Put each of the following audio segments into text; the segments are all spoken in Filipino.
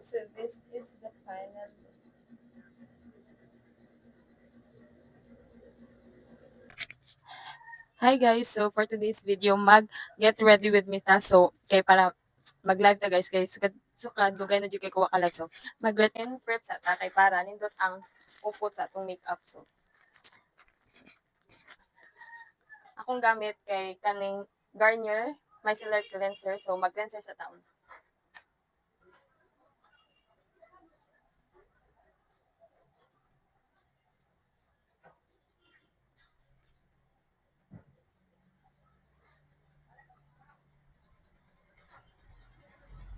So this is the final. Hi guys, so for today's video, get ready with me ta. So, kay para mag-live ta guys. So, dugay na jud kay kuha ka live. So, mag-retin prep sa ta kay para nindot ang upot sa atong makeup. So, akong gamit kay kaning Garnier Micellar Cleanser. So, mag-cleanser sa taon.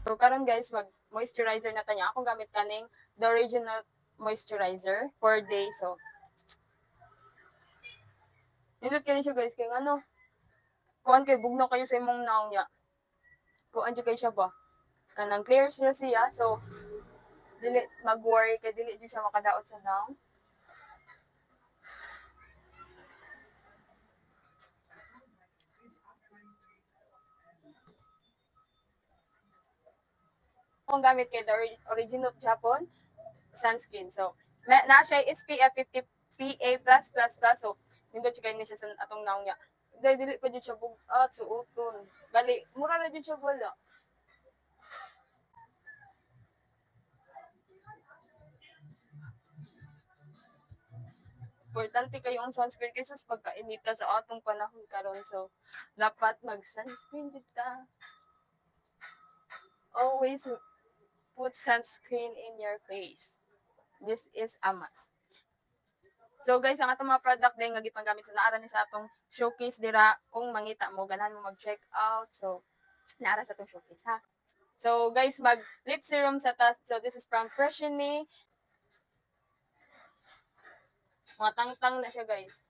So, karon guys, mag-moisturizer na tanya. Akong gamit kaning the original moisturizer for day. So, nindot kini siya guys kay ano, kuan kay bugnaw kayo sa imong naong niya. Kuan jud kay siya ba? Kanang clear siya. So, dili mag-worry kay dili jud siya makadaot sa naong. Akong gamit kay the original Japan sunscreen. So, na siya SPF 50 PA+++. So, nindot siya kay siya sa atong naong niya. Dili pa jud siya bugat suoton. Bali, mura na jud siya wala. Importante kayo ang sunscreen kasi pagkainita sa atong panahon karon. So, dapat mag-sunscreen kita. Always put sunscreen in your face. This is a must. So guys, ang atong mga product din nga gipanggamit sa naara ni sa atong showcase dira kung mangita mo ganahan mo mag-check out. So naara sa atong showcase ha. So guys, mag lip serum sa tas. So this is from Freshini. Mga tangtang na siya guys.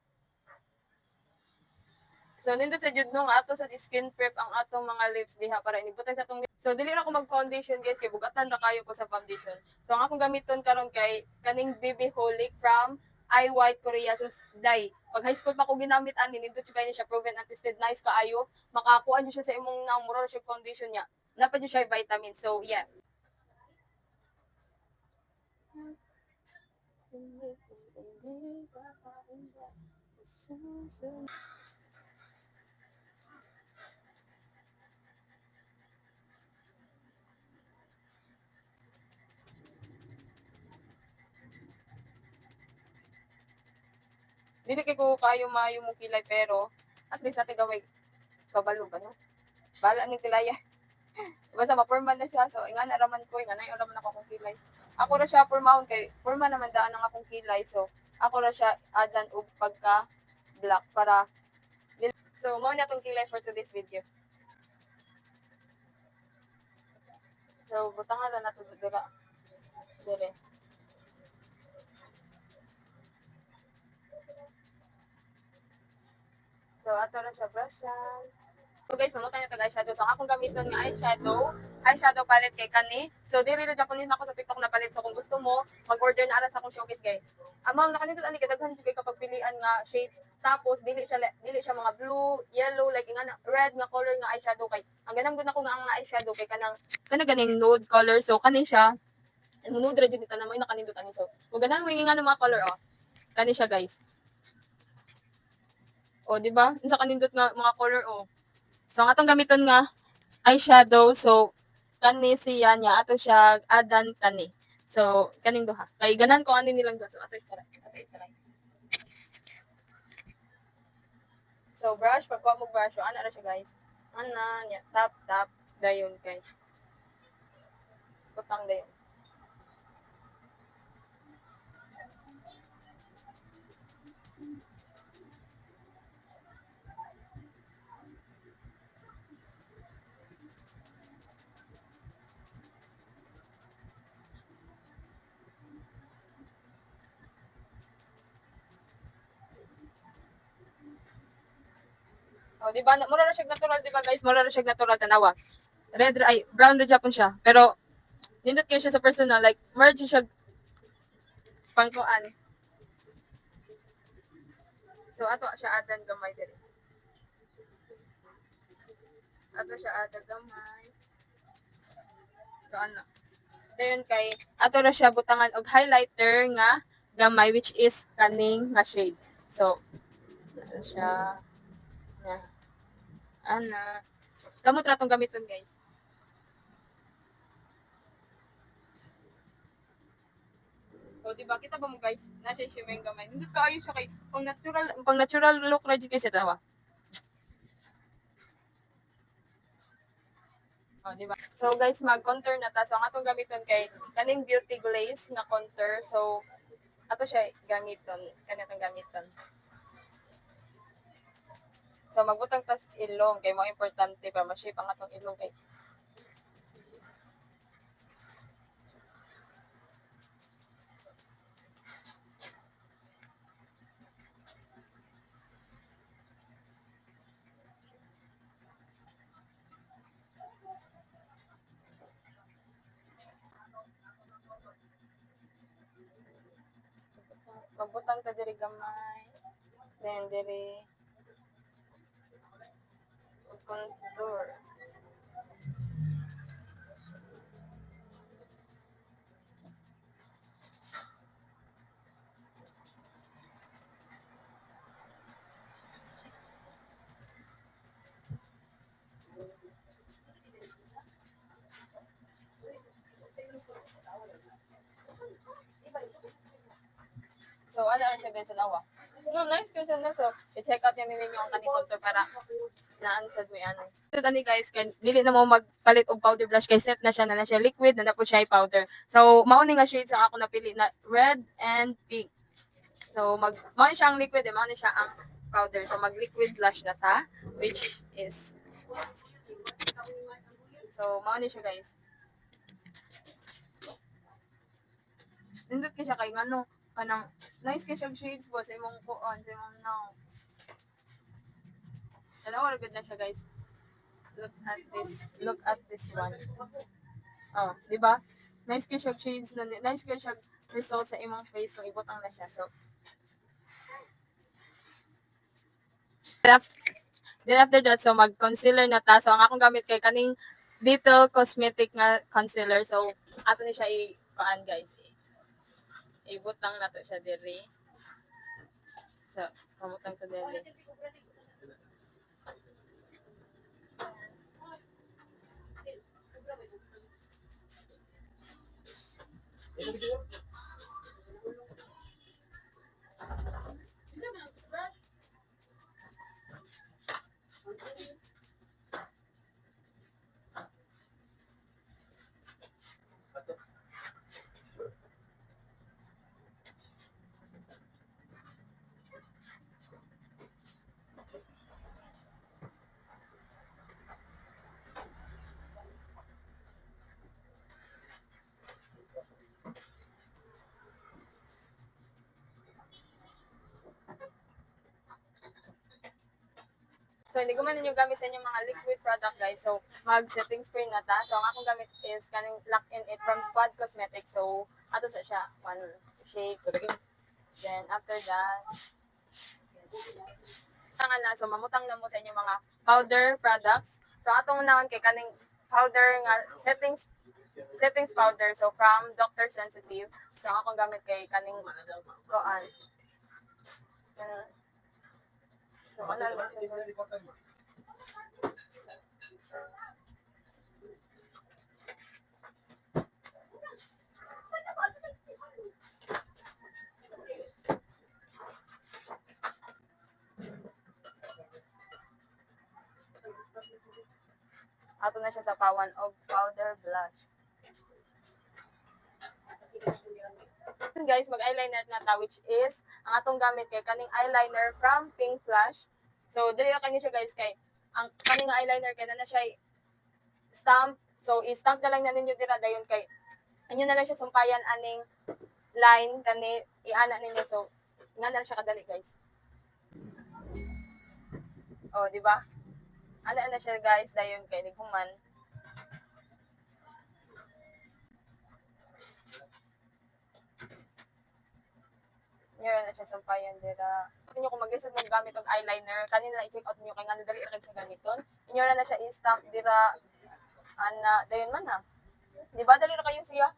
So nindot sa jud nung ato sa skin prep ang atong mga lips diha para inibutay sa atong lips. So dili ra ko mag-foundation guys kay bugatan ra kayo ko sa foundation. So ang akong gamiton karon kay kaning BB Holic from I White Korea. So dai, pag high school pa ko ginamit ani nindot jud kay siya proven and tested nice kaayo. Makakuha jud siya sa imong namuro siya foundation niya. Napa jud siya vitamin. So yeah. Dili kay ko kayo maayo mo kilay pero at least natin gaway kabalo ba no? Bala ni kilaya. Basta ma-forma na siya. So, nga naraman ko, nga na raman ako akong kilay. Ako ra siya formahon kay forma naman daan ang akong kilay. So, ako ra siya adan og pagka black para so mao na tong kilay for today's video. So, butangan na nato dira. Dire. So, ato ra siya brushan. So guys, mamutan niyo tag eyeshadow. So akong gamiton nga eyeshadow palette kay kani. So dili ra Japanese na ako sa TikTok na palette. So kung gusto mo, mag-order na ara sa akong showcase guys. Amang nakanindot ani kadaghan kay kapag pilian nga shades. Tapos dili siya mga blue, yellow like nga red nga color nga eyeshadow kay. Ang ganang gud ako nga ang eyeshadow kay kanang ganing nude color. So kani siya nude ra jud dito na mo nakanindot ani. So kung ganan mo nga mga color oh. Kani siya guys. O, di ba? Unsa kanindot nga mga color oh. So, ang atong gamiton nga eyeshadow. So, kani siya niya. Ato siya adan kani. So, kaning duha. Kay ganan ko ani nilang duha. So, ato istaray. So, brush. Pagkuha mo brush. So, ana ra siya guys. Ana niya. Tap, tap. Dayon kay. Butang dayon. O, di ba? Mura na siya natural, di ba guys? Mura na siya natural tanawa. Red, ay, brown red Japon siya. Pero, nindot kayo siya sa personal. Like, merge siya pangkuan. So, ato siya adan gamay diri. Ato siya adan gamay. So, ano? Dayon kay ato na siya butangan og highlighter nga gamay which is kaning nga shade. So, ano siya na ana. Kamot ra tong gamiton guys. O, di ba? Kita ba mo guys? Nasa siya may gamay. Hindi ka ayos siya kay pang natural look ra jud kay sa tawa. O, di ba? So guys, mag-contour na ta. So ang atong gamiton kay kaning Beauty Glaze na contour. So ato siya gamiton. Kanatong gamiton. So magbutang tas ilong kay mo importante pa ma-shape ang atong ilong kay magbutang ta diri gamay. Then diri contour. So ano ang siya guys sa nawa? No, nice question na. So, i-check out niya ninyo ang kaning contour para na-answer mo yan. So, ani guys, kay dili na mo magpalit og powder blush kay set na siya liquid na po siya powder. So, mao ni nga shade sa ako napili na red and pink. So, mao ni siya ang liquid, mao ni siya ang powder. So, mag-liquid blush na ta, which is so, mao ni siya guys. Nindot ka siya kay ngano kanang nice kay siya shades po sa imong kuon sa imong now. Dalawa good na siya guys. Look at this. Look at this one. Oh, di ba? Nice kay siya shades na nice kay siya result sa imong face kung ibutang na siya. So, then after that, so mag-concealer na ta. So, ang akong gamit kay kaning Little Cosmetic nga concealer. So, ato ni siya i-paan guys. Ibutang na to siya diri. So, kamutang ko diri. So, hindi ko man ninyo gamit sa inyong mga liquid product, guys. So, mag-setting spray na ta. So, ang akong gamit is kaning Lock in It from Squad Cosmetics. So, ato sa siya. One shake. Then, after that, tangan na. So, mamutang na mo sa inyong mga powder products. So, atong naon kay kaning powder nga settings powder. So, from Dr. Sensitive. So, ang akong gamit kay kaning koan. So, ano lang siya. Ato na siya sa pawan og powder blush. Guys, mag-eyeliner na ta which is ang atong gamit kay kaning eyeliner from Pink Flash. So dili ra kani siya guys kay ang kaning eyeliner kay na siya stamp. So i-stamp na lang na ninyo dira dayon kay inyo na lang siya sumpayan aning line kani iana ninyo so nga na siya kadali guys. Oh, di ba? Ana na siya guys dayon kay nighuman. Meron na siya sampayan dira. Inyo kung mag-isip mo gamit og eyeliner, kanina i-check out niyo kay ngano dali ra siya gamiton. Inyo ra na siya i-stamp dira ana dayon man ha. Di ba dali ra kayo siya?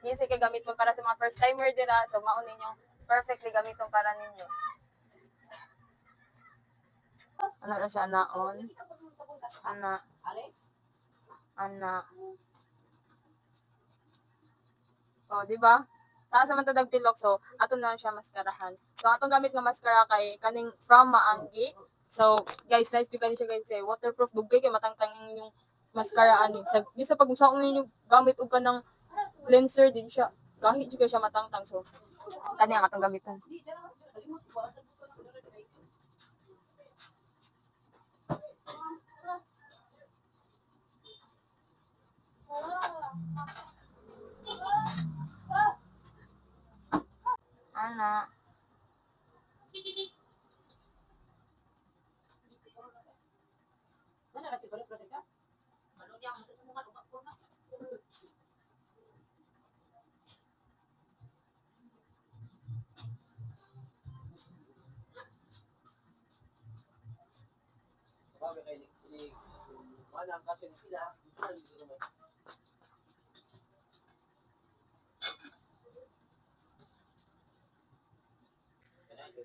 Easy kay gamit mo para sa mga first timer dira. So mao ninyo perfectly gamiton para ninyo. Ano na siya naon? Ana. Ana. Oh, di ba? Taas man tadag pilok so ato na lang siya maskarahan. So atong gamit nga maskara kay kaning from Maanggi. So guys, nice to kani siya guys say waterproof dugay kay matangtang yung maskara ani. Sa bisa pag usaon ninyo gamit og kanang cleanser din siya. Kahit jud kay siya matangtang so kani ang atong gamiton. Ana.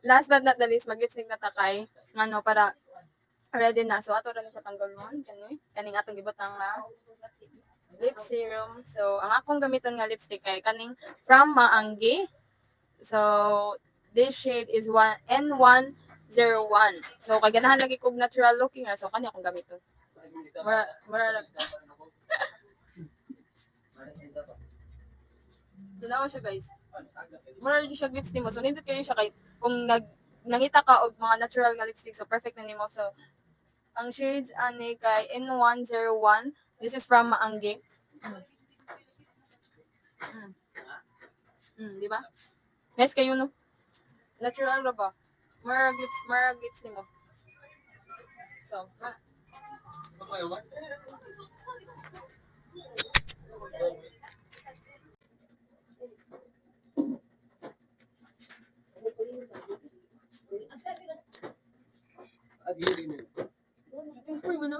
Last but not the least, mag-lipstick na takay. Ano, para ready na. So, ato rin siya tanggalon. Kaning atong gibutang na lip serum. So, ang akong gamiton nga lipstick kay kaning from Maanggi. So, this shade is N101. So, kay ganahan lagi kog natural looking na. So, kani akong gamiton. Mura Tinawa siya guys. Mura rin siya lips nimo. So, nindot kayo siya kay kung nangita ka og mga natural nga lipstick. So, perfect na nimo. So, ang shades ani kay N101. This is from Maanggi. Mm. Di ba? Nice kayo no. Natural ra ba? Marag lips nimo. So, Uy, mo na